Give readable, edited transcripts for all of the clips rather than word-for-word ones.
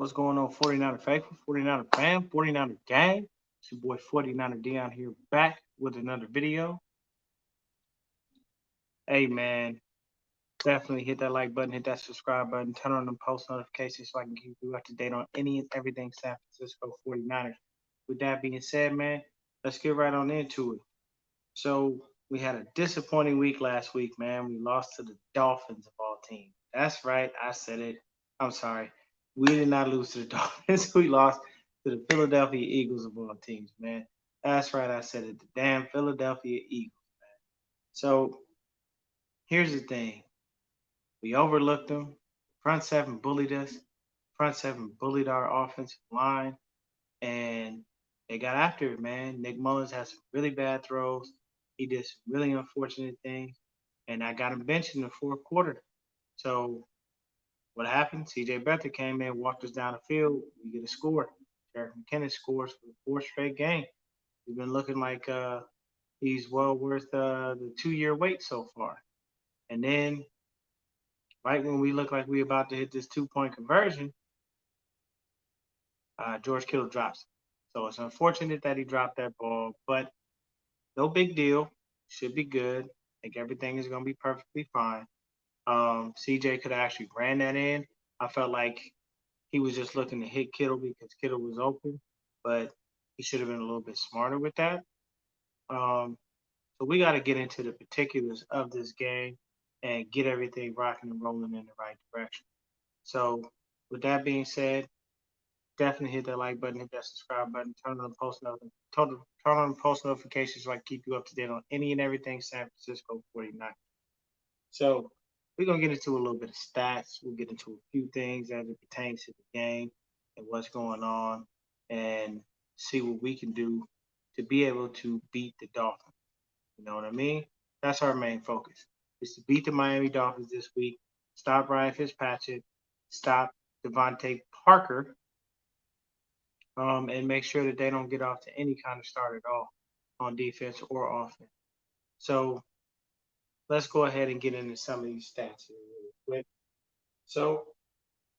What's going on, 49er faithful, 49er fam, 49er gang? It's your boy 49er Dion here back with another video. Hey man, definitely hit that like button, hit that subscribe button, turn on the post notifications so I can keep you up to date on any and everything San Francisco 49ers. With that being said, man, let's get right on into it. So we had a disappointing week last week, man. We lost to the Dolphins of all teams. That's right, I said it. I'm sorry. We did not lose to the Dolphins. We lost to the Philadelphia Eagles of all teams, man. That's right, I said it. The damn Philadelphia Eagles. So here's the thing. We overlooked them. Front seven bullied us. Front seven bullied our offensive line. And they got after it, man. Nick Mullins has some really bad throws. He did some really unfortunate things. And I got him benched in the fourth quarter. So what happened? CJ Beathard came in, walked us down the field. We get a score. Derek McKinnon scores for the fourth straight game. He's been looking like he's well worth the 2-year wait so far. And then, right when we look like we about to hit this 2-point conversion, George Kittle drops. So it's unfortunate that he dropped that ball, but no big deal. Should be good. I think everything is going to be perfectly fine. CJ could have actually ran that in. I felt like he was just looking to hit Kittle because Kittle was open, but he should have been a little bit smarter with that. So we got to get into the particulars of this game and get everything rocking and rolling in the right direction. So with that being said, definitely hit that like button, hit that subscribe button, turn on the post notifications so I can keep you up to date on any and everything San Francisco 49. So we're gonna get into a little bit of stats. We'll get into a few things as it pertains to the game and what's going on, and see what we can do to be able to beat the Dolphins. You know what I mean? That's our main focus. Is to beat the Miami Dolphins this week. Stop Ryan Fitzpatrick. Stop Devontae Parker. And make sure that they don't get off to any kind of start at all on defense or offense. So let's go ahead and get into some of these stats here really quick. So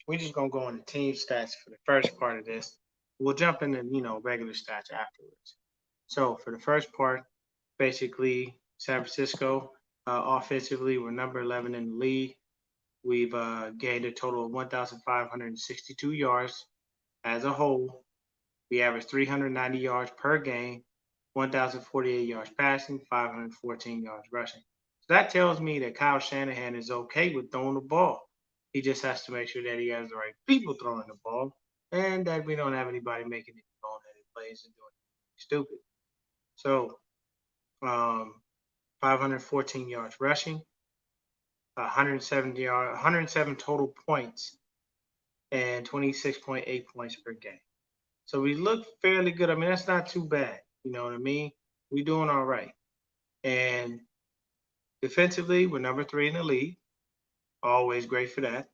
we're just gonna go into team stats for the first part of this. We'll jump into regular stats afterwards. So for the first part, basically San Francisco offensively, we're number 11 in the league. We've gained a total of 1,562 yards as a whole. We average 390 yards per game, 1,048 yards passing, 514 yards rushing. So that tells me that Kyle Shanahan is okay with throwing the ball. He just has to make sure that he has the right people throwing the ball and that we don't have anybody making it boneheaded plays and doing stupid. So 514 yards rushing, 107 total points, and 26.8 points per game. So we look fairly good. I mean, that's not too bad. You know what I mean? We're doing all right. And defensively, we're number 3 in the league. Always great for that.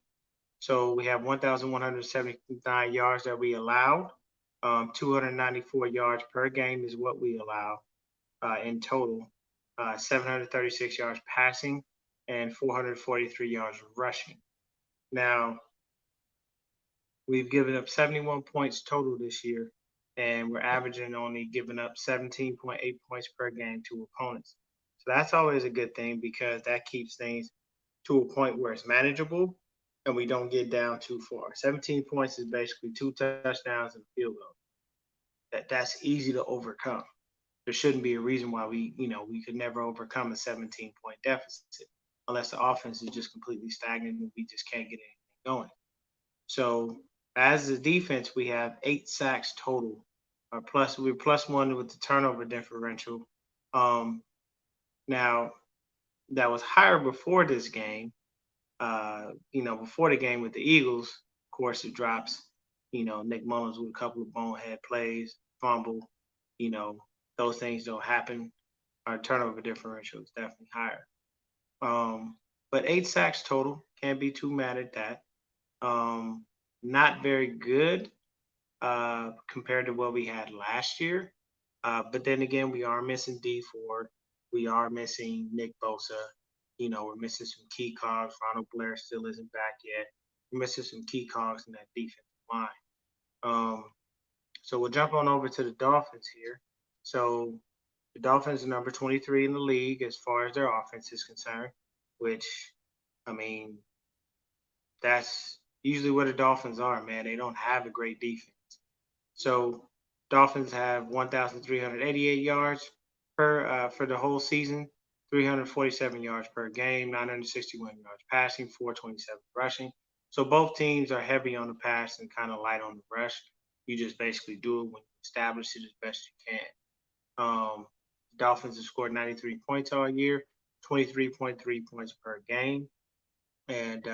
So we have 1,179 yards that we allow. 294 yards per game is what we allow in total. 736 yards passing and 443 yards rushing. Now, we've given up 71 points total this year, and we're averaging only giving up 17.8 points per game to opponents. So that's always a good thing because that keeps things to a point where it's manageable and we don't get down too far. 17 points is basically 2 touchdowns and a field goal. That's easy to overcome. There shouldn't be a reason why we could never overcome a 17-point deficit unless the offense is just completely stagnant and we just can't get anything going. So as a defense, we have 8 sacks total. We're +1 with the turnover differential. Now that was higher before this game. Before the game with the Eagles, of course, it drops. Nick Mullins with a couple of bonehead plays, fumble. Those things don't happen. Our turnover differential is definitely higher. But 8 sacks total. Can't be too mad at that. Not very good compared to what we had last year. But then again, we are missing D Ford. We are missing Nick Bosa. We're missing some key cogs. Ronald Blair still isn't back yet. We're missing some key cogs in that defensive line. Um, so we'll jump on over to the Dolphins here. So the Dolphins are number 23 in the league as far as their offense is concerned, which, I mean, that's usually where the Dolphins are, man. They don't have a great defense. So Dolphins have 1,388 yards for the whole season, 347 yards per game, 961 yards passing, 427 rushing. So both teams are heavy on the pass and kind of light on the rush. You just basically do it when you establish it as best you can. Dolphins have scored 93 points all year, 23.3 points per game, and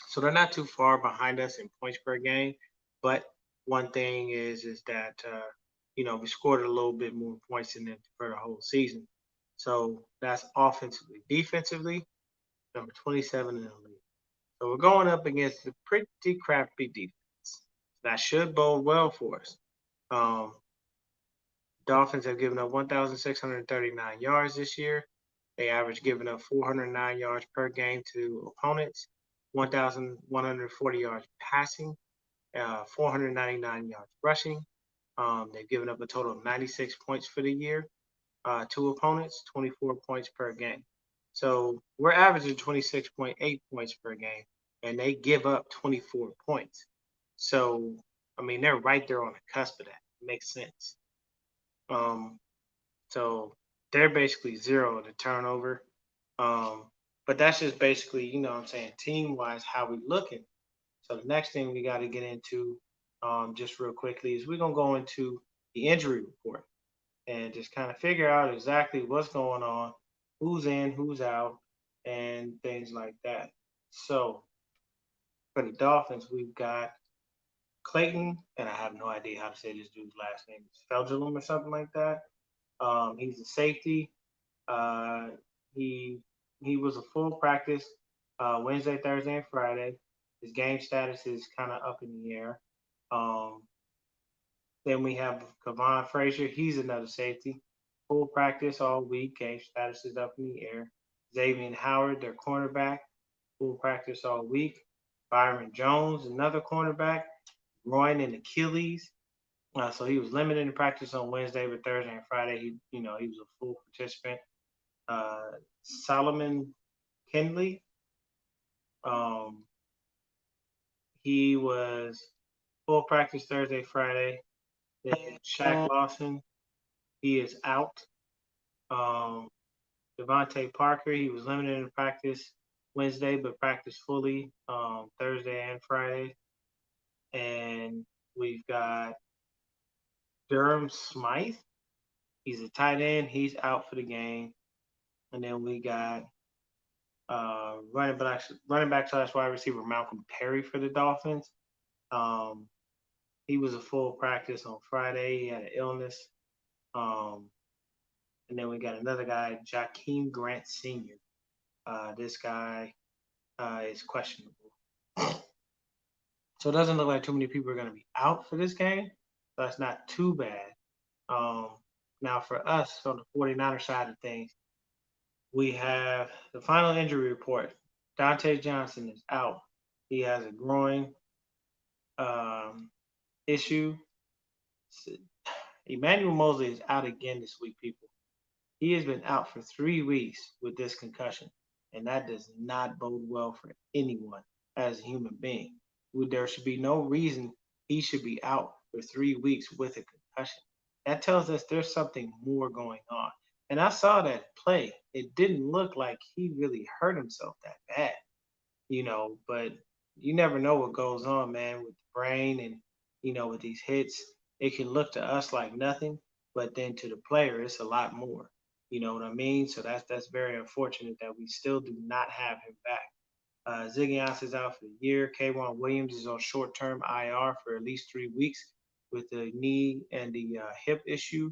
so they're not too far behind us in points per game. But one thing is that we scored a little bit more points than them for the whole season. So that's offensively. Defensively, number 27 in the league. So we're going up against a pretty crappy defense. That should bode well for us. Um, Dolphins have given up 1,639 yards this year. They average giving up 409 yards per game to opponents, 1,140 yards passing, 499 yards rushing. They've given up a total of 96 points for the year to opponents, 24 points per game. So we're averaging 26.8 points per game, and they give up 24 points. So, I mean, they're right there on the cusp of that. It makes sense. Um, so they're basically zero to turnover. But that's just basically, what I'm saying, team wise, how we looking. So the next thing we got to get into, just real quickly, is we're gonna go into the injury report and just kind of figure out exactly what's going on, who's in, who's out, and things like that. So for the Dolphins, we've got Clayton, and I have no idea how to say this dude's last name. It's Felgelum or something like that. He's a safety. Uh, he he was a full practice Wednesday, Thursday, and Friday. His game status is kind of up in the air. Um, then we have Kavon Frazier. He's another safety. Full practice all week. Game status is up in the air. Xavier Howard, their cornerback. Full practice all week. Byron Jones, another cornerback. Groin and Achilles. So he was limited in practice on Wednesday, but Thursday and Friday, he was a full participant. Solomon Kinley, um, he was full practice Thursday, Friday. Then Shaq Lawson, he is out. Um, Devontae Parker, he was limited in practice Wednesday, but practiced fully Thursday and Friday. And we've got Durham Smythe. He's a tight end. He's out for the game. And then we got running back slash wide receiver Malcolm Perry for the Dolphins. He was a full practice on Friday. He had an illness. And then we got another guy, Jakeem Grant Sr. This guy is questionable. So it doesn't look like too many people are going to be out for this game. So that's not too bad. Now for us on the 49er side of things, we have the final injury report. Dante Johnson is out. He has a groin issue. Emmanuel Mosley is out again this week, people. He has been out for 3 weeks with this concussion, and that does not bode well for anyone as a human being. There should be no reason he should be out for 3 weeks with a concussion. That tells us there's something more going on. And I saw that play. It didn't look like he really hurt himself that bad, but you never know what goes on, man, with the brain and, with these hits. It can look to us like nothing, but then to the player, it's a lot more. You know what I mean? So that's very unfortunate that we still do not have him back. Ziggy Ansah is out for the year. K'Wan Williams is on short-term IR for at least 3 weeks with the knee and the hip issue.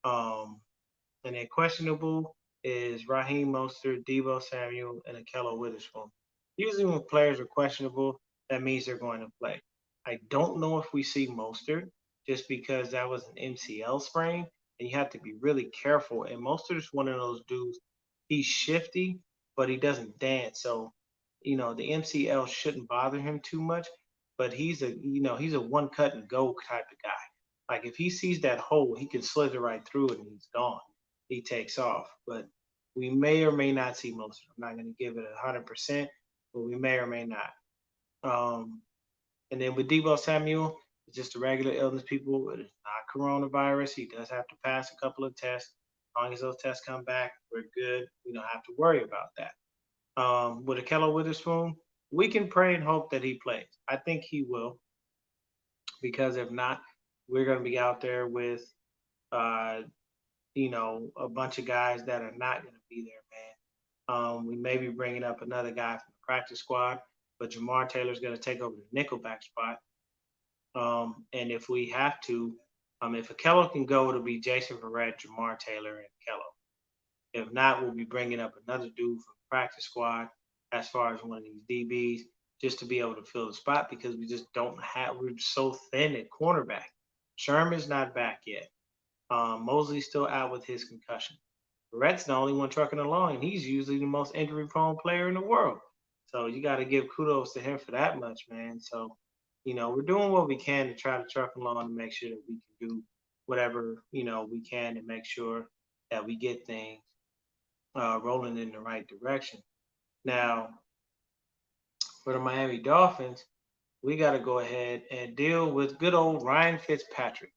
And then questionable is Raheem Mostert, Deebo Samuel, and Akello Witherspoon. Usually when players are questionable, that means they're going to play. I don't know if we see Mostert just because that was an MCL sprain, and you have to be really careful. And Mostert is one of those dudes. He's shifty, but he doesn't dance. So, the MCL shouldn't bother him too much. but he's a one cut and go type of guy. Like if he sees that hole, he can slither right through it and he's gone. He takes off. But we may or may not see most of it. I'm not going to give it 100%, but we may or may not. Um, and then with Debo Samuel, it's just a regular illness, people. It is not coronavirus. He does have to pass a couple of tests. As long as those tests come back, we're good. We don't have to worry about that. With Akello Witherspoon, we can pray and hope that he plays. I think he will, because if not, we're going to be out there with, uh, a bunch of guys that are not going to be there, man. We may be bringing up another guy from the practice squad, but Jamar Taylor's going to take over the nickelback spot. And if we have to, if Akello can go, it'll be Jason Verrett, Jamar Taylor, and Akello. If not, we'll be bringing up another dude from the practice squad as far as one of these DBs just to be able to fill the spot because we just don't have, we're so thin at cornerback. Sherman's not back yet. Mosley's still out with his concussion. Verrett's the only one trucking along, and he's usually the most injury prone player in the world. So you got to give kudos to him for that much, man. So, we're doing what we can to try to truck along to make sure that we can do whatever, we can to make sure that we get things rolling in the right direction. Now, for the Miami Dolphins, we got to go ahead and deal with good old Ryan Fitzpatrick.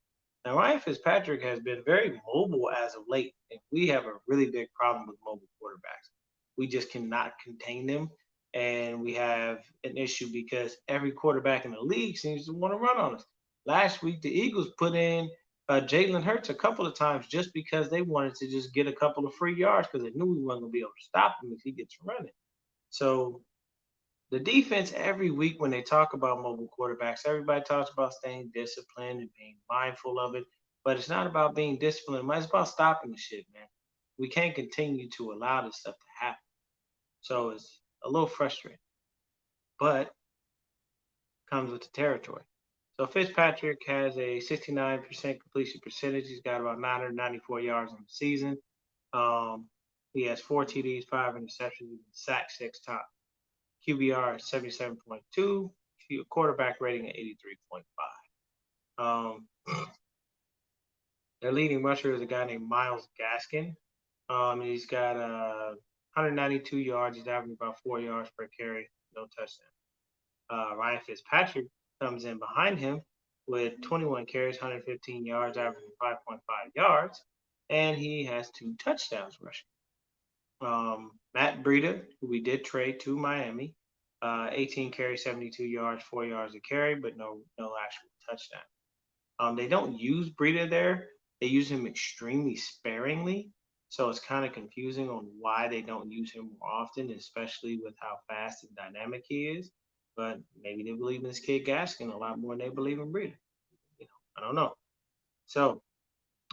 Now, Ryan Fitzpatrick has been very mobile as of late, and we have a really big problem with mobile quarterbacks. We just cannot contain them, and we have an issue because every quarterback in the league seems to want to run on us. Last week, the Eagles put in Jalen Hurts a couple of times just because they wanted to just get a couple of free yards because they knew we weren't going to be able to stop him if he gets running. So the defense every week when they talk about mobile quarterbacks, everybody talks about staying disciplined and being mindful of it. But it's not about being disciplined. It's about stopping the shit, man. We can't continue to allow this stuff to happen. So it's a little frustrating. But comes with the territory. So Fitzpatrick has a 69% completion percentage. He's got about 994 yards in the season. He has 4 TDs, 5 interceptions, and sacked 6 times. QBR 77.2, quarterback rating at 83.5. Their leading rusher is a guy named Myles Gaskin. He's got 192 yards. He's averaging about 4 yards per carry, no touchdown. Ryan Fitzpatrick comes in behind him with 21 carries, 115 yards, averaging 5.5 yards, and he has 2 touchdowns rushing. Matt Breida, who we did trade to Miami, 18 carries, 72 yards, 4 yards a carry, but no actual touchdown. They don't use Breida there. They use him extremely sparingly. So it's kind of confusing on why they don't use him more often, especially with how fast and dynamic he is. But maybe they believe in this kid Gaskin a lot more than they believe in Breida. I don't know. So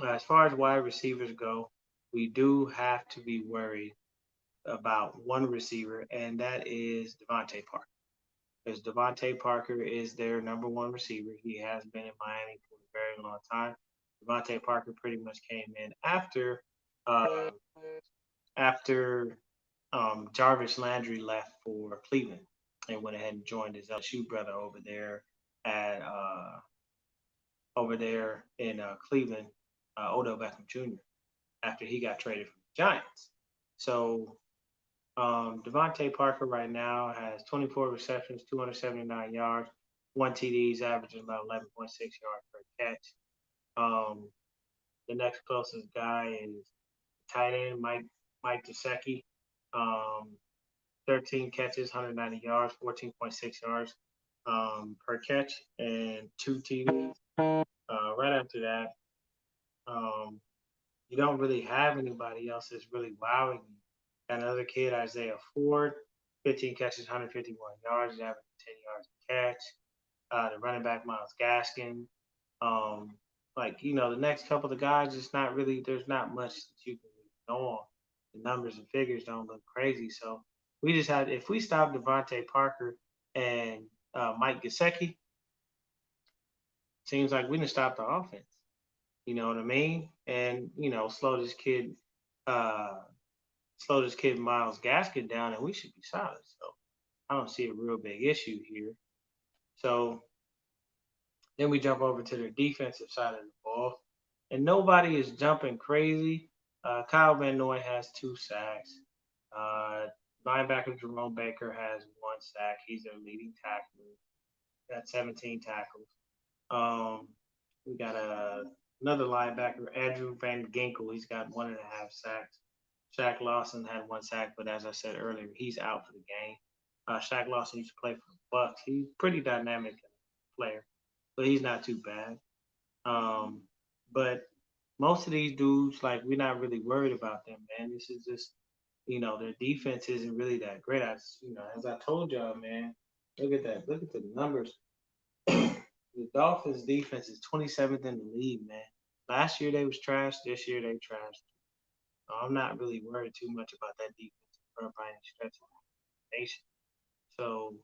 as far as wide receivers go, we do have to be worried about one receiver, and that is Devontae Parker. Because Devontae Parker is their number one receiver. He has been in Miami for a very long time. Devontae Parker pretty much came in after Jarvis Landry left for Cleveland and went ahead and joined his LSU brother over there in Cleveland, Odell Beckham Jr. after he got traded from the Giants. So Devontae Parker right now has 24 receptions, 279 yards, 1 TDs, averaging about 11.6 yards per catch. The next closest guy is tight end Mike Gesicki. 13 catches, 190 yards, 14.6 yards per catch, and 2 TDs. Right after that, you don't really have anybody else that's really wowing you. Got another kid, Isaiah Ford, 15 catches, 151 yards, averaging 10 yards a catch. The running back, Myles Gaskin. The next couple of guys, it's not really, there's not much that you can really go on. The numbers and figures don't look crazy. So we just had, if we stop Devontae Parker and Mike Gesicki, seems like we can stop the offense. You know what I mean? And, slow this kid Myles Gaskin down, and we should be solid. So I don't see a real big issue here. So then we jump over to the defensive side of the ball, and nobody is jumping crazy. Kyle Van Noy has 2 sacks. Uh, Linebacker Jerome Baker has 1 sack. He's their leading tackler. Got 17 tackles. We got another linebacker, Andrew Van Ginkel. He's got 1.5 sacks. Shaq Lawson had 1 sack, but as I said earlier, he's out for the game. Shaq Lawson used to play for the Bucks. He's a pretty dynamic player, but he's not too bad. Um, but most of these dudes, like, we're not really worried about them, man. This is just, their defense isn't really that great. As I told y'all, man, look at that. Look at the numbers. The Dolphins defense is 27th in the league, man. Last year they was trash. This year they trashed. I'm not really worried too much about that defense by any stretch of the nation. So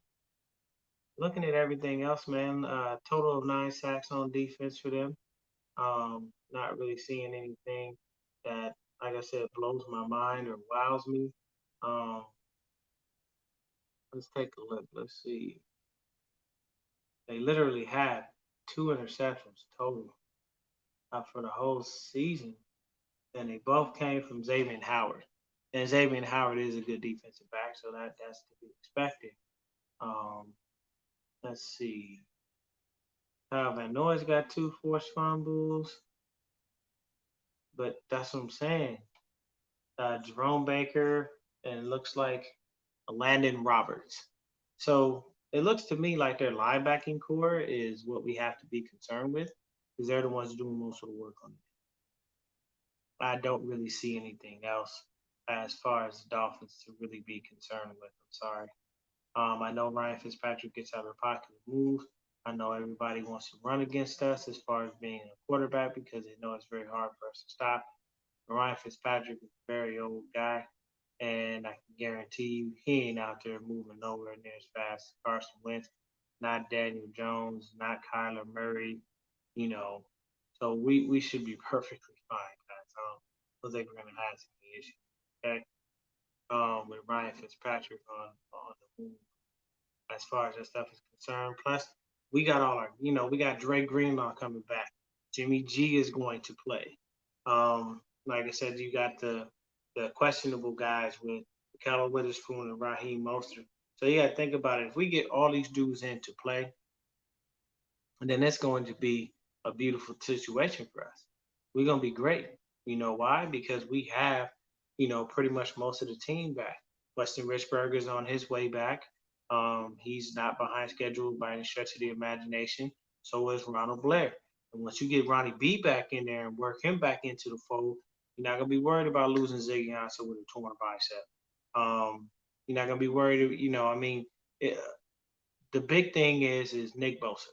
looking at everything else, man, total of 9 sacks on defense for them. Not really seeing anything that, like I said, blows my mind or wows me. Um, let's take a look. Let's see. They literally had 2 interceptions total for the whole season, and they both came from Xavier Howard. And Xavier Howard is a good defensive back, so that's to be expected. Um, let's see. Kyle Van Noy's got 2 forced fumbles, but that's what I'm saying. Jerome Baker, and it looks like Landon Roberts. So it looks to me like their linebacking core is what we have to be concerned with, because they're the ones doing most of the work on it. I don't really see anything else as far as the Dolphins to really be concerned with. I'm sorry. I know Ryan Fitzpatrick gets out of the pocket and moves. I know everybody wants to run against us as far as being a quarterback because they know it's very hard for us to stop. Ryan Fitzpatrick is a very old guy, and I can guarantee you he ain't out there moving nowhere near as fast as Carson Wentz, not Daniel Jones, not Kyler Murray, you know. So we should be perfectly fine, guys. I don't think we're gonna have any issues. Okay. With Ryan Fitzpatrick on the move as far as that stuff is concerned. Plus, we got we got Dre Greenlaw coming back. Jimmy G is going to play. Like I said, you got the questionable guys with Keller Witherspoon and Raheem Mostert. So you got to think about it. If we get all these dudes in to play, and then it's going to be a beautiful situation for us. We're going to be great. You know why? Because we have, pretty much most of the team back. Weston Richburg is on his way back. He's not behind schedule by any stretch of the imagination. So is Ronald Blair. And once you get Ronnie B back in there and work him back into the fold, you're not gonna be worried about losing Ziggy Ansah with a torn bicep. You're not gonna be worried. The big thing is Nick Bosa.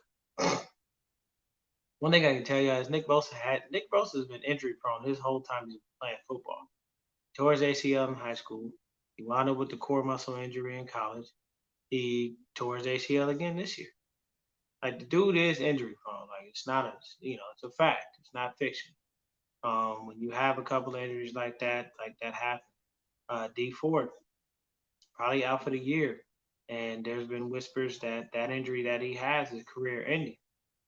One thing I can tell you is Nick Bosa has been injury prone his whole time he's been playing football. He tore his ACL in high school. He wound up with the core muscle injury in college. He tore his ACL again this year. Like, the dude is injury prone. Like, it's not it's a fact. It's not fiction. When you have a couple of injuries like that happen, D Ford probably out for the year. And there's been whispers that that injury that he has is career ending.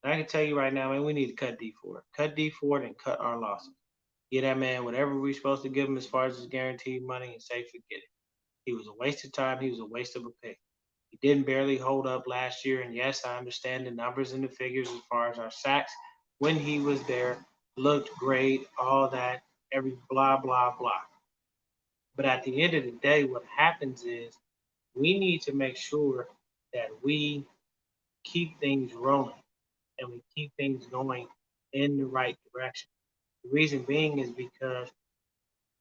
And I can tell you right now, man, we need to cut D Ford. Cut D Ford and cut our losses. Get that man whatever we're supposed to give him as far as his guaranteed money and say forget it. He was a waste of time. He was a waste of a pick. He didn't barely hold up last year. And yes, I understand the numbers and the figures as far as our sacks when he was there. Looked great, all that, every blah, blah, blah. But at the end of the day, what happens is we need to make sure that we keep things rolling and we keep things going in the right direction. The reason being is because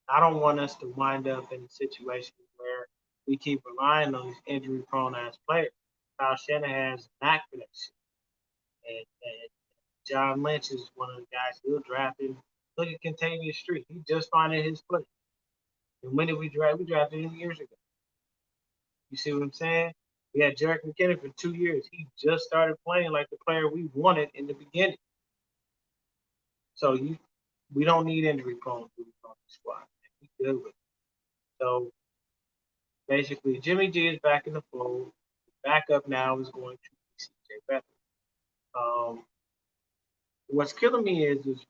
I don't want us to wind up in a situation where we keep relying on these injury prone ass players. Kyle Shanahan's knack for that shit. And John Lynch is one of the guys he'll draft him. Look at Contavious Street. He just finding his foot. And when did we draft? We drafted him years ago. You see what I'm saying? We had Jerick McKinnon for 2 years. He just started playing like the player we wanted in the beginning. So we don't need injury prone dudes on the squad. We good with it. So basically, Jimmy G is back in the fold. Backup now is going to be CJ What's killing me is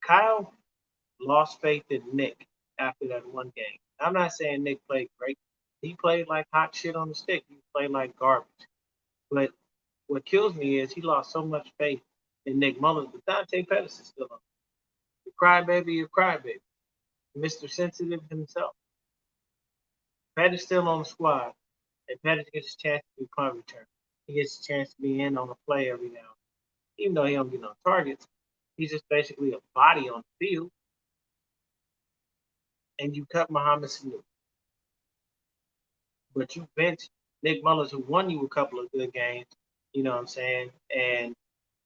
Kyle lost faith in Nick after that one game. I'm not saying Nick played great. He played like hot shit on the stick. He played like garbage. But what kills me is he lost so much faith in Nick Mullins, but Dante Pettis is still on. The crybaby of crybaby, Mr. Sensitive himself. Pettis still on the squad, and Pettis gets a chance to do punt return. He gets a chance to be in on a play every now. Even though he don't get no targets, he's just basically a body on the field. And you cut Muhammad Sanu, but you bench Nick Mullins, who won you a couple of good games. You know what I'm saying? And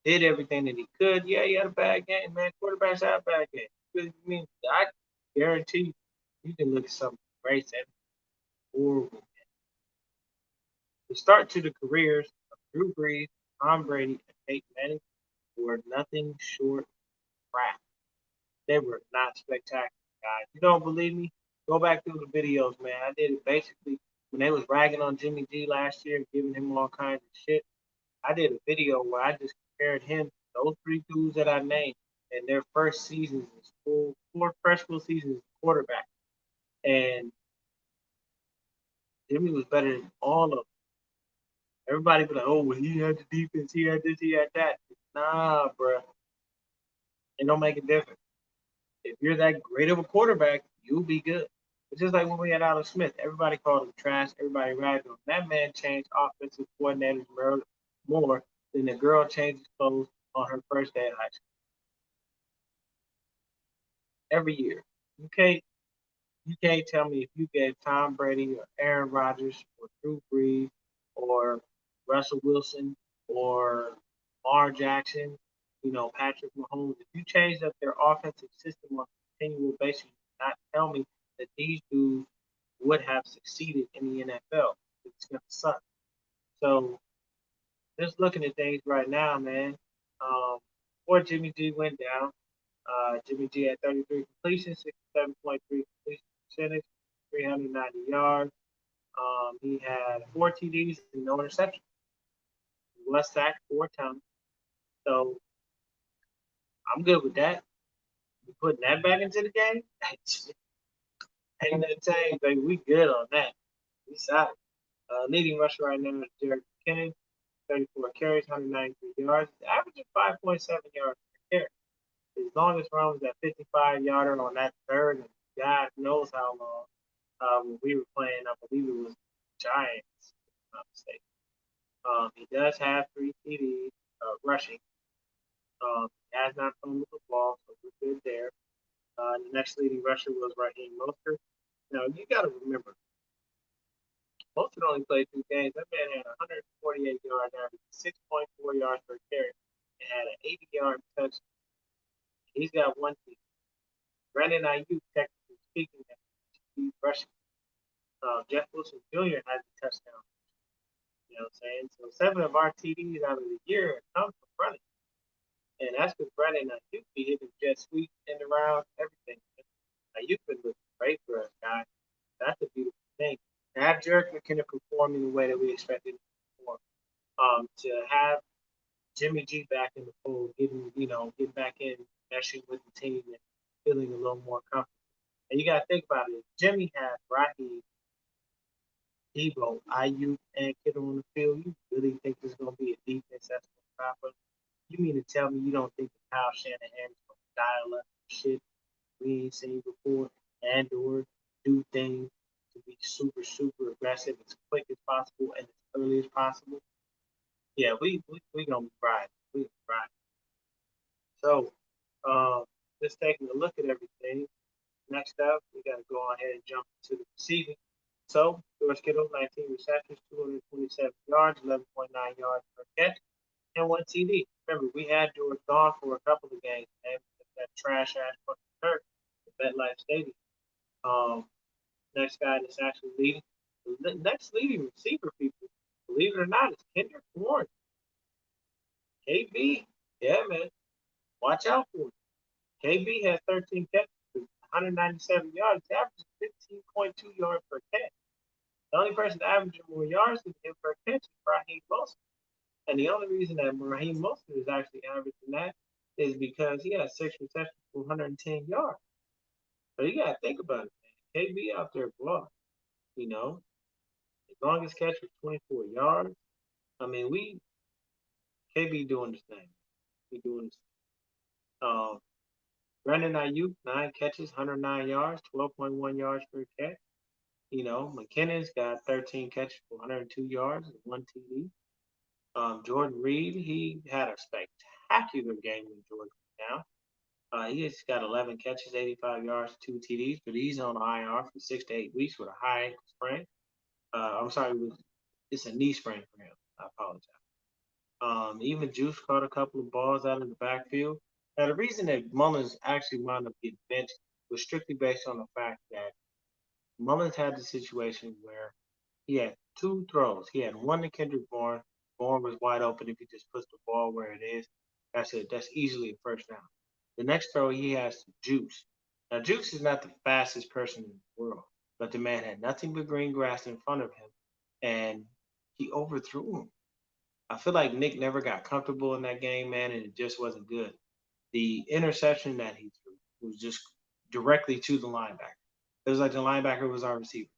did everything that he could. Yeah, he had a bad game, man. Quarterbacks have bad games. I mean, I guarantee you can look at some race and horrible. The start to the careers of Drew Brees, Tom Brady, and Peyton Manning were nothing short of crap. They were not spectacular, guys. You don't believe me? Go back through the videos, man. I did it basically when they was ragging on Jimmy G last year, giving him all kinds of shit. I did a video where I just compared him to those three dudes that I named in their first seasons as four freshman seasons as quarterback. And Jimmy was better than all of them. Everybody be like, oh, well, he had the defense, he had this, he had that. Nah, bro. It don't make a difference. If you're that great of a quarterback, you'll be good. It's just like when we had Alex Smith. Everybody called him trash. Everybody ragged him. That man changed offensive coordinators more than the girl changes clothes on her first day of high school. Every year. You can't you can't tell me if you gave Tom Brady or Aaron Rodgers or Drew Brees or Russell Wilson or Lamar Jackson, Patrick Mahomes, if you changed up their offensive system on a continual basis, you not tell me that these dudes would have succeeded in the NFL. It's gonna suck. So just looking at things right now, man. Before Jimmy G went down, Jimmy G had 33 completions, 67.3 completion percentage, 390 yards. He had 4 TDs and no interceptions. He was sacked 4 times. So I'm good with that. You putting that back into the game? Ain't nothing changed, baby. We good on that. We solid. Leading rusher right now is Derek McKinnon, 34 carries, 193 yards, averaging 5.7 yards per carry. His longest run was that 55-yarder on that third, and God knows how long. When we were playing, I believe it was Giants, if I'm not mistaken. He does have 3 TDs rushing. He has not thrown with the ball, so we're good there. The next leading rusher was Raheem Mostert. Now, you got to remember, Mostert only played 2 games. That man had 148 yards, average 6.4 yards per carry, and had an 80-yard touchdown. He's got 1 TD. Brandon Ayuk, technically speaking, he's rushing. Jeff Wilson Jr. has a touchdown. You know what I'm saying? So 7 of our TDs out of the year come from running. And that's because Brandon Ayuk be hitting jet sweeps in the round, everything. Ayuk been looking great for us, guys. That's a beautiful thing. To have Jerick McKinnon perform in the way that we expected him to perform. To have Jimmy G back in the fold, getting back in, meshing with the team and feeling a little more comfortable. And you got to think about it. Jimmy has Raheem, Debo, Ayuk, and Kittle on the field. You really think there's going to be a defense that's going to stop us? You mean to tell me you don't think that Kyle Shanahan is going to dial up shit we ain't seen before and or do things to be super, super aggressive as quick as possible and as early as possible? Yeah, we going to be riding. We going to be riding. So, just taking a look at everything. Next up, we got to go ahead and jump into the receiving. So, George Kittle, 19 receptions, 227 yards, 11.9 yards per catch, and 1 TD. Remember, we had George gone for a couple of games, man. That trash ass fucking hurt at MetLife Stadium. Next guy that's actually leading, the next leading receiver, people, believe it or not, is Kendrick Bourne. KB, yeah, man. Watch out for him. KB has 13 catches, 197 yards, averaging 15.2 yards per catch. The only person averaging more yards than him per catch is Raheem Mostert. And the only reason that Raheem Mostert is actually averaging that is because he has 6 receptions for 110 yards. So you gotta think about it, man. KB out there blowing, you know. His longest catch was 24 yards. I mean, we KB doing this thing. We doing this. Um, Brandon Ayuk, 9 catches, 109 yards, 12.1 yards per catch. McKinnon's got 13 catches for 102 yards and one TD. Jordan Reed, he had a spectacular game in Georgia now. He's got 11 catches, 85 yards, 2 TDs, but he's on IR for 6 to 8 weeks with a high ankle sprain. I'm sorry, it's a knee sprain for him. I apologize. Even Juice caught a couple of balls out of the backfield. Now, the reason that Mullins actually wound up getting benched was strictly based on the fact that Mullins had the situation where he had two throws. He had one to Kendrick Bourne. Bourne was wide open if he just puts the ball where it is. That's it. That's easily a first down. The next throw he has to Juice. Now Juice is not the fastest person in the world, but the man had nothing but green grass in front of him, and he overthrew him. I feel like Nick never got comfortable in that game, man, and it just wasn't good. The interception that he threw was just directly to the linebacker. It was like the linebacker was our receiver.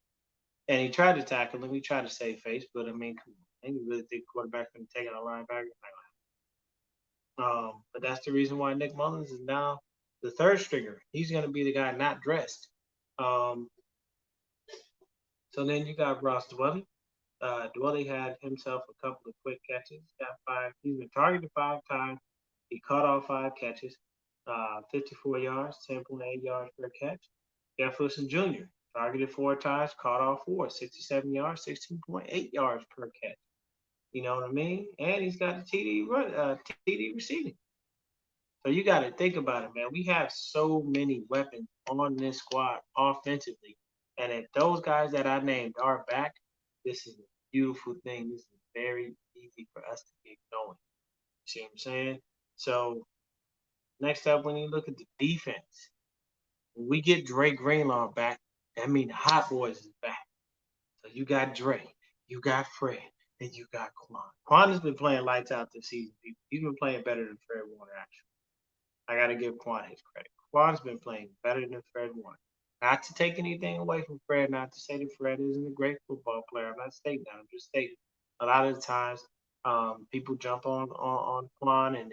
And he tried to tackle him. He tried to save face, but I mean, come on. And you really think quarterback going to take out a linebacker? But that's the reason why Nick Mullins is now the third stringer. He's going to be the guy not dressed. Um, so then you got Ross Dwelly. Dwelly had himself a couple of quick catches. Got five. He's been targeted 5 times. He caught all 5 catches. 54 yards, 10.8 yards per catch. Jeff Wilson Jr. targeted 4 times, caught all four, 67 yards, 16.8 yards per catch. You know what I mean? And he's got the TD receiving. So you got to think about it, man. We have so many weapons on this squad offensively, and if those guys that I named are back, this is a beautiful thing. This is very easy for us to get going. See what I'm saying? So next up, when you look at the defense, when we get Dre Greenlaw back, that means the Hot Boys is back. So you got Dre, you got Fred, and you got Quan. Quan has been playing lights out this season. He's been playing better than Fred Warner, actually. I got to give Quan his credit. Quan's been playing better than Fred Warner. Not to take anything away from Fred, not to say that Fred isn't a great football player. I'm not stating that. I'm just stating a lot of the times people jump on Quan and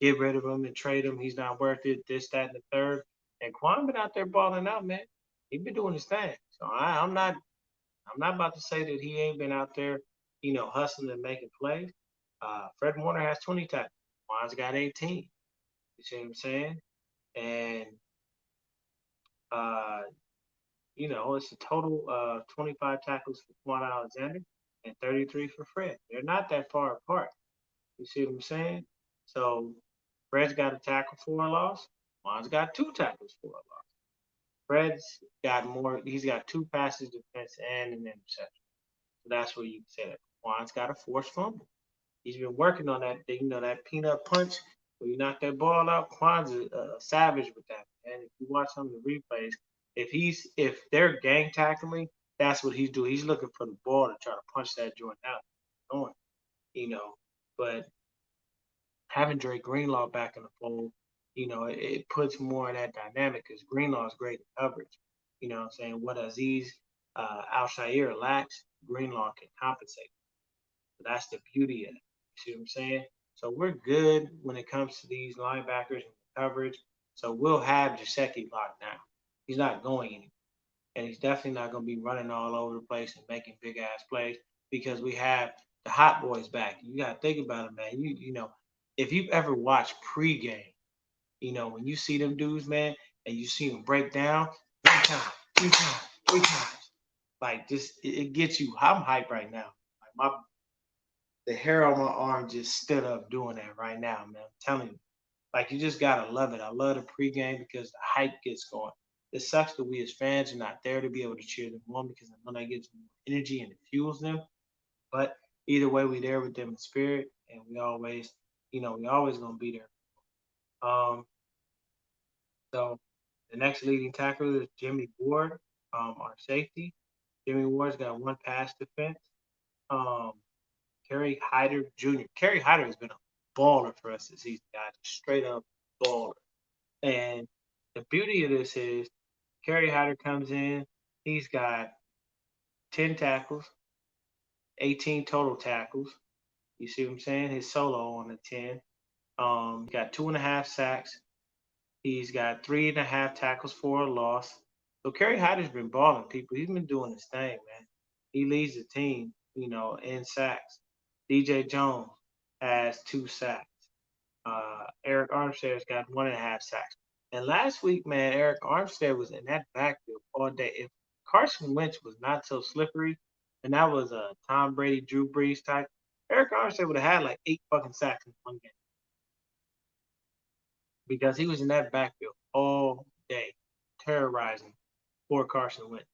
get rid of him and trade him. He's not worth it, this, that, and the third. And Quan been out there balling out, man. He's been doing his thing. So I'm not about to say that he ain't been out there, hustling and making plays. Fred Warner has 20 tackles. Quan's got 18. You see what I'm saying? And uh, it's a total of 25 tackles for Quan Alexander and 33 for Fred. They're not that far apart. You see what I'm saying? So Fred's got a tackle for a loss. Quan's got 2 tackles for a loss. Fred's got more. He's got 2 passes defense and an interception. So that's where you can say that. Quan's got a forced fumble. He's been working on that, that peanut punch where you knock that ball out. Quan's a savage with that. And if you watch some of the replays, if they're gang tackling, that's what he's doing. He's looking for the ball to try to punch that joint out. Going, But having Dre Greenlaw back in the fold, it puts more of that dynamic because Greenlaw is great in coverage. You know what I'm saying? What Aziz Al-Shair lacks, Greenlaw can compensate. So that's the beauty of it. You see what I'm saying? So we're good when it comes to these linebackers and coverage. So we'll have Gesicki locked down. He's not going anywhere. And he's definitely not going to be running all over the place and making big ass plays because we have the hot boys back. You got to think about it, man. If you've ever watched pregame, when you see them dudes, man, and you see them break down 3 times, 3 times, 3 times, like just it gets you. I'm hyped right now. Like the hair on my arm just stood up doing that right now, man. I'm telling you. Like you just gotta love it. I love the pregame because the hype gets going. It sucks that we as fans are not there to be able to cheer them on because I know that gives them energy and it fuels them. But either way, we there with them in spirit, and we always gonna be there. So the next leading tackler is Jimmy Ward, our safety. Jimmy Ward's got 1 pass defense. Kerry Hyder Jr. Kerry Hyder has been a baller for us this season, guys. Straight up baller. And the beauty of this is Kerry Hyder comes in. He's got 10 tackles, 18 total tackles. You see what I'm saying? His solo on the 10. He got 2.5 sacks. He's got 3.5 tackles for a loss. So Kerry Hyder's been balling, people. He's been doing his thing, man. He leads the team, in sacks. DJ Jones has 2 sacks. Eric Armstead's got 1.5 sacks. And last week, man, Eric Armstead was in that backfield all day. If Carson Wentz was not so slippery, and that was a Tom Brady, Drew Brees type, Eric Armstead would have had like 8 fucking sacks in one game because he was in that backfield all day, terrorizing poor Carson Wentz.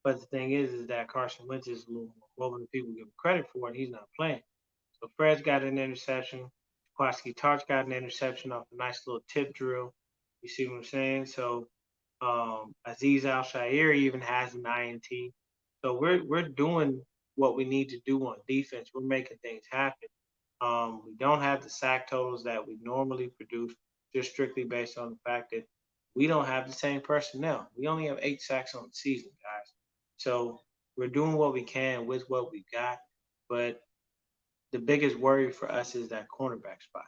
But the thing is that Carson Wentz is a little more mobile than people give him credit for, and he's not playing. So Fred's got an interception. Kwaski Tarch got an interception off a nice little tip drill. You see what I'm saying? So Aziz Al Shair even has an INT. So we're doing what we need to do on defense. We're making things happen. We don't have the sack totals that we normally produce, just strictly based on the fact that we don't have the same personnel. We only have 8 sacks on the season, guys. So we're doing what we can with what we got, but the biggest worry for us is that cornerback spot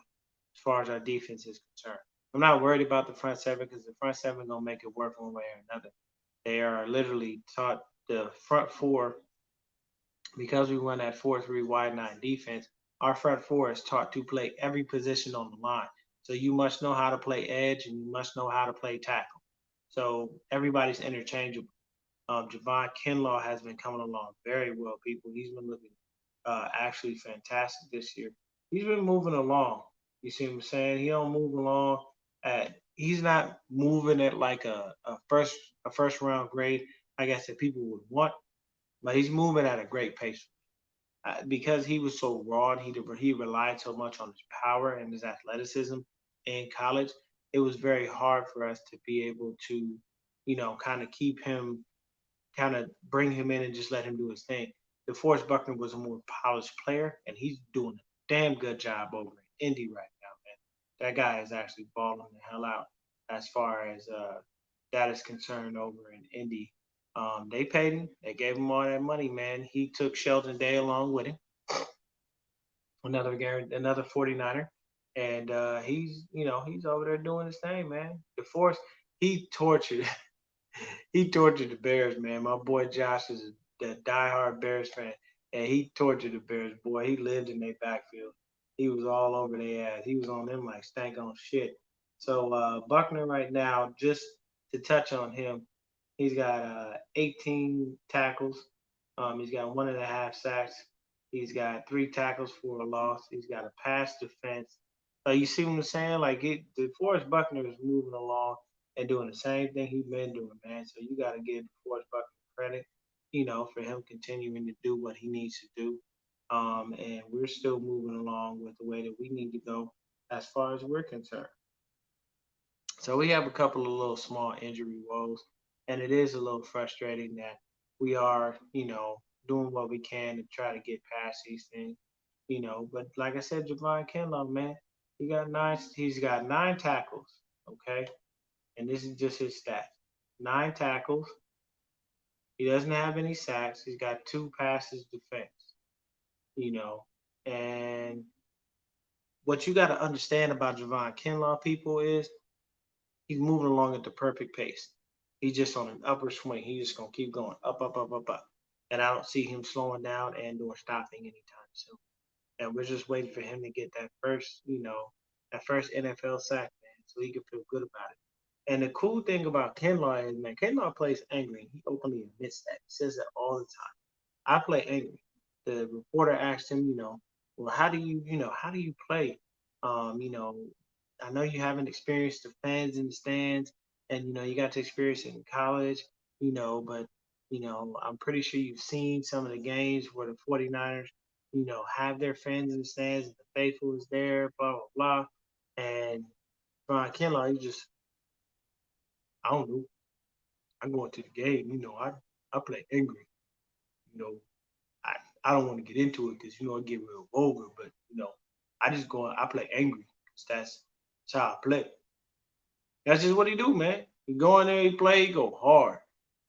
as far as our defense is concerned. I'm not worried about the front seven because the front seven gonna make it work one way or another. They are literally taught the front four because we run that 4-3 wide 9 defense. Our front four is taught to play every position on the line. So you must know how to play edge and you must know how to play tackle. So everybody's interchangeable. Javon Kinlaw has been coming along very well, people. He's been looking actually fantastic this year. He's been moving along. You see what I'm saying? He don't move along at he's not moving at like a first round grade, I guess that people would want, but he's moving at a great pace. Because he was so raw and he relied so much on his power and his athleticism in college, it was very hard for us to be able to, kind of keep him kind of bring him in and just let him do his thing. DeForest Buckner was a more polished player, and he's doing a damn good job over in Indy right now, man. That guy is actually balling the hell out as far as that is concerned over in Indy. They paid him. They gave him all that money, man. He took Sheldon Day along with him, another 49er. And he's over there doing his thing, man. DeForest, he tortured he tortured the Bears, man. My boy Josh is a diehard Bears fan, and he tortured the Bears, boy. He lived in their backfield. He was all over their ass. He was on them like stank on shit. So Buckner right now, just to touch on him, he's got 18 tackles. He's got 1.5 sacks. He's got 3 tackles for a loss. He's got a pass defense. You see what I'm saying? Like DeForest Buckner is moving along and doing the same thing he's been doing, man. So you got to give DeForest Buckner credit, for him continuing to do what he needs to do. And we're still moving along with the way that we need to go as far as we're concerned. So we have a couple of little small injury woes, and it is a little frustrating that we are, doing what we can to try to get past these things, But like I said, Javon Kinlaw, man, he's got 9 tackles, okay? And this is just his stats. 9 tackles. He doesn't have any sacks. He's got 2 passes defense, you know. And what you got to understand about Javon Kinlaw, people, is he's moving along at the perfect pace. He's just on an upper swing. He's just gonna keep going up, up, up, up, up. And I don't see him slowing down and or stopping anytime soon. And we're just waiting for him to get that first NFL sack, man, so he can feel good about it. And the cool thing about Kinlaw is, man, Kinlaw plays angry. He openly admits that. He says that all the time. I play angry. The reporter asked him, well, how do you play? You know, I know you haven't experienced the fans in the stands, and you got to experience it in college, but I'm pretty sure you've seen some of the games where the 49ers, have their fans in the stands, and the faithful is there, blah blah blah. And Brian Kinlaw, I don't know. I'm going to the game, I play angry. You know, I I don't want to get into it because it get real vulgar, but I play angry because that's how I play. That's just what he do, man. He go in there, he play, he go hard.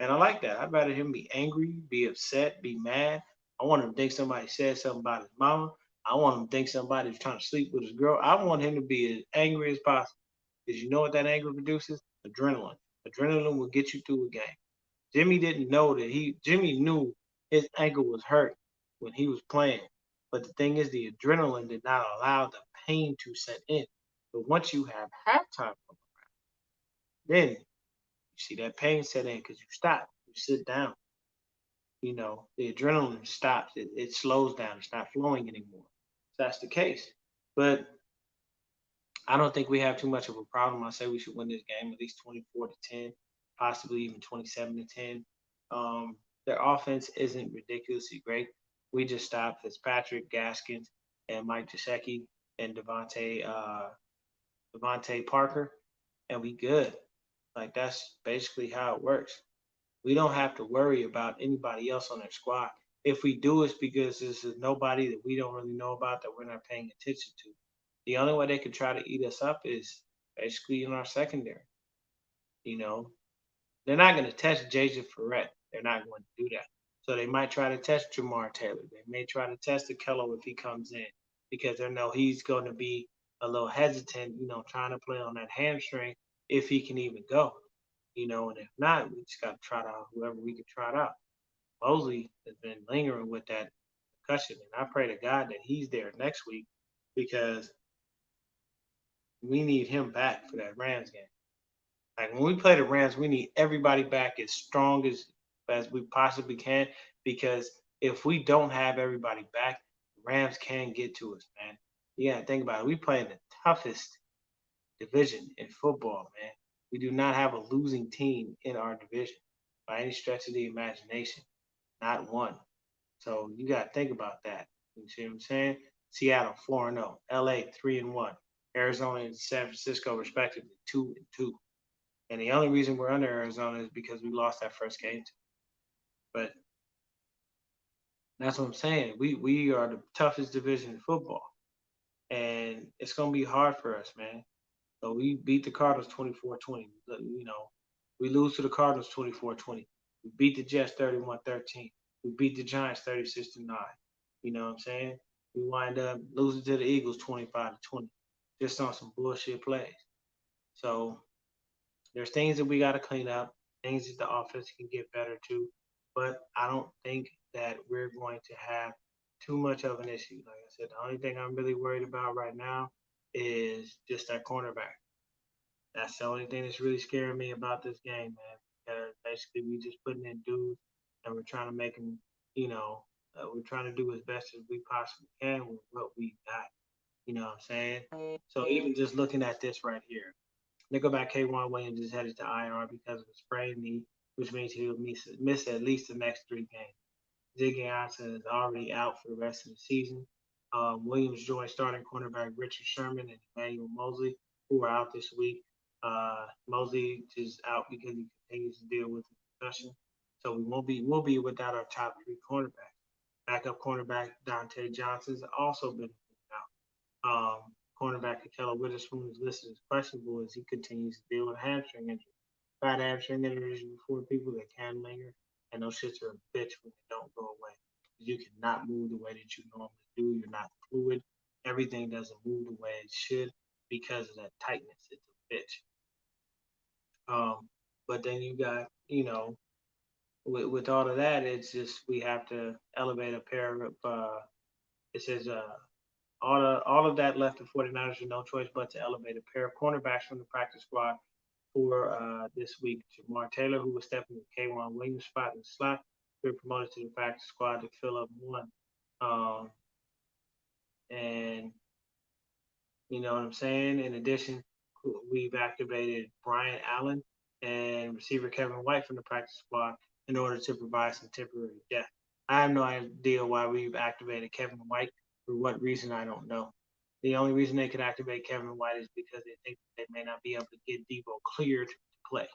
And I like that. I'd rather him be angry, be upset, be mad. I want him to think somebody said something about his mama. I want him to think somebody's trying to sleep with his girl. I want him to be as angry as possible. Because you know what that anger produces? Adrenaline. Adrenaline will get you through a game. Jimmy knew his ankle was hurt when he was playing. But the thing is the adrenaline did not allow the pain to set in. But once you have halftime, then you see that pain set in because you stop, you sit down. The adrenaline stops. It slows down. It's not flowing anymore. So that's the case. But I don't think we have too much of a problem. I say we should win this game at least 24-10, possibly even 27-10. Their offense isn't ridiculously great. We just stopped Fitzpatrick, Gaskins, and Mike Gesicki and Devontae Parker, and we good. Like that's basically how it works. We don't have to worry about anybody else on their squad. If we do, it's because this is nobody that we don't really know about that we're not paying attention to. The only way they could try to eat us up is basically in our secondary. You know, they're not going to test Jason Ferret. They're not going to do that. So they might try to test Jamar Taylor. They may try to test Akello if he comes in because they know he's going to be a little hesitant, trying to play on that hamstring if he can even go. And if not, we just got to trot out whoever we can trot out. Mosley has been lingering with that concussion, and I pray to God that he's there next week because we need him back for that Rams game. Like when we play the Rams, we need everybody back as strong as we possibly can because if we don't have everybody back, the Rams can get to us, man. You gotta think about it. We play in the toughest division in football, man. We do not have a losing team in our division by any stretch of the imagination. Not one. So you got to think about that. You see what I'm saying? Seattle 4-0, LA 3-1, Arizona and San Francisco respectively 2-2. And the only reason we're under Arizona is because we lost that first game. But that's what I'm saying. We are the toughest division in football, and it's gonna be hard for us, man. So we beat the Cardinals 24-20. We lose to the Cardinals 24-20. We beat the Jets 31-13. We beat the Giants 36-9. You know what I'm saying? We wind up losing to the Eagles 25-20, just on some bullshit plays. So there's things that we got to clean up, things that the offense can get better to. But I don't think that we're going to have too much of an issue. Like I said, the only thing I'm really worried about right now is just that cornerback. That's the only thing that's really scaring me about this game, man. Because basically we just putting in dudes and we're trying to make them, we're trying to do as best as we possibly can with what we got. You know what I'm saying? So even just looking at this right here, Nickelback K1 Williams is headed to IR because of a sprained knee, which means he'll miss at least the next 3 games. Ziggy Ansah is already out for the rest of the season. Williams joined starting cornerback Richard Sherman and Emmanuel Mosley, who are out this week. Mosley is out because he continues to deal with the concussion, so we'll be without our top 3 cornerbacks. Backup cornerback Dante Johnson's also been out. Cornerback Akello Witherspoon is listed as questionable as he continues to deal with hamstring injury. Bad hamstring injuries before people that can linger, and those shits are a bitch when they don't go away. You cannot move the way that you normally do. You're not fluid. Everything doesn't move the way it should because of that tightness. It's a bitch. But then you got, with all of that, it's just we have to elevate a pair of. It says all of that left the 49ers with no choice but to elevate a pair of cornerbacks from the practice squad for this week. Jamar Taylor, who was stepping in K1 Williams' spot in the slot, been promoted to the practice squad to fill up one. And you know what I'm saying? In addition, we've activated Brian Allen and receiver Kevin White from the practice squad in order to provide some temporary depth. I have no idea why we've activated Kevin White. For what reason, I don't know. The only reason they could activate Kevin White is because they think they may not be able to get Debo cleared to play.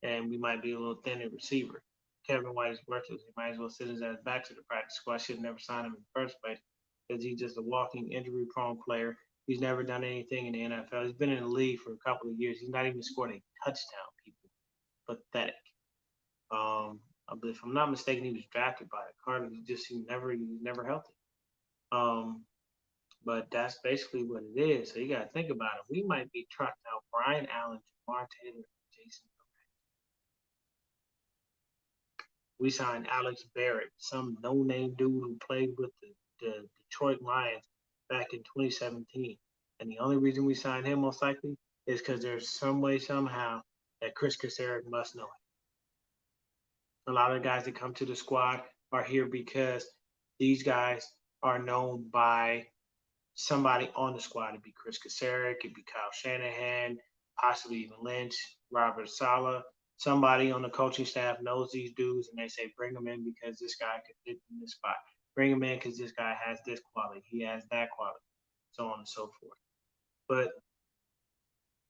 And we might be a little thin at receiver. Kevin White is worthless. He might as well sit his ass back to the practice squad. I should have never signed him in the first place because he's just a walking injury prone player. He's never done anything in the NFL. He's been in the league for a couple of years. He's not even scored a touchdown, people. Pathetic. If I'm not mistaken, he was drafted by the Cardinals. He was never healthy. Um, but that's basically what it is. So you got to think about it. We might be trucked out Brian Allen, Jamar Taylor, Jason. We signed Alex Barrett, some no-name dude who played with the Detroit Lions back in 2017. And the only reason we signed him most likely is because there's some way, somehow, that Chris Kaserik must know him. A lot of the guys that come to the squad are here because these guys are known by somebody on the squad. It'd be Chris Kaserik, it'd be Kyle Shanahan, possibly even Lynch, Robert Saleh. Somebody on the coaching staff knows these dudes and they say, bring them in because this guy could fit in this spot. Bring him in because this guy has this quality. He has that quality, so on and so forth. But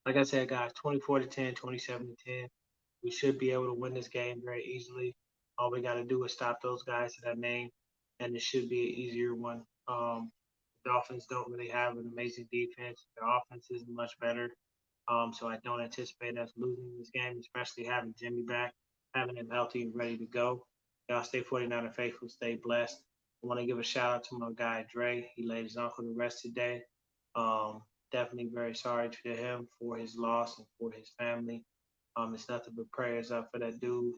like I said, guys, 24-10, 27-10. We should be able to win this game very easily. All we got to do is stop those guys to that name, and it should be an easier one. Dolphins don't really have an amazing defense. Their offense isn't much better. So I don't anticipate us losing this game, especially having Jimmy back, having him healthy and ready to go. Y'all stay 49er faithful, stay blessed. I want to give a shout out to my guy Dre. He laid his uncle to rest today. Um, Definitely very sorry to him for his loss and for his family. It's nothing but prayers up for that dude.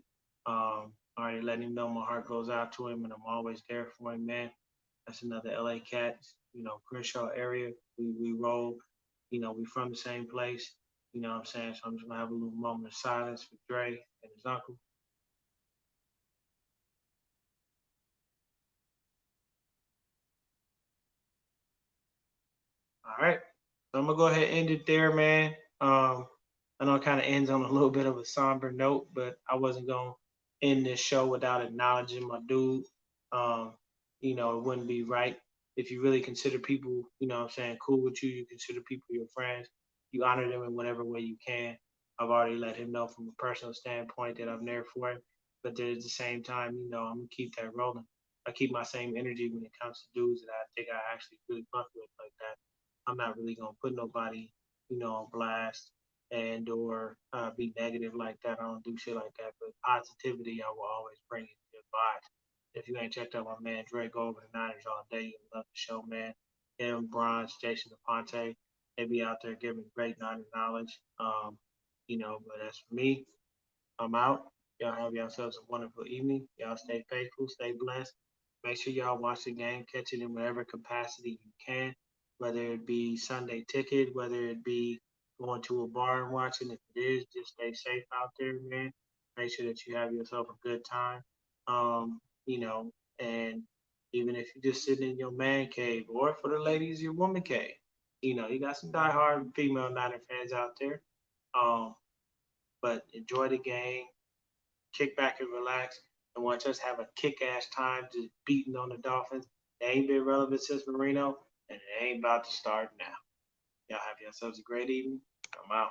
I already let him know my heart goes out to him, and I'm always there for him, man. That's another LA cat, Crenshaw area. We roll, we from the same place. You know what I'm saying? So I'm just gonna have a little moment of silence for Dre and his uncle. All right. So I'm gonna go ahead and end it there, man. I know it kind of ends on a little bit of a somber note, but I wasn't gonna end this show without acknowledging my dude. Um, it wouldn't be right if you really consider people, what I'm saying, cool with you. You consider people your friends. You honor them in whatever way you can. I've already let him know from a personal standpoint that I'm there for him. But then at the same time, I'm gonna keep that rolling. I keep my same energy when it comes to dudes that I think I actually really fuck with like that. I'm not really gonna put nobody, on blast and or be negative like that. I don't do shit like that. But positivity, I will always bring it to the vibes. If you ain't checked out my man Dre, go over the Niners all day. You love the show, man. Him, Bronze, Jason DePonte, they be out there giving great Niner knowledge. But as for me, I'm out. Y'all have yourselves a wonderful evening. Y'all stay faithful, stay blessed. Make sure y'all watch the game, catch it in whatever capacity you can, whether it be Sunday ticket, whether it be going to a bar and watching. If it is, just stay safe out there, man. Make sure that you have yourself a good time. And even if you're just sitting in your man cave, or for the ladies, your woman cave, you got some diehard female Niner fans out there. Um, but enjoy the game, kick back and relax, and watch us have a kick-ass time just beating on the Dolphins. They ain't been relevant since Marino, and it ain't about to start now. Y'all have yourselves a great evening. I'm out.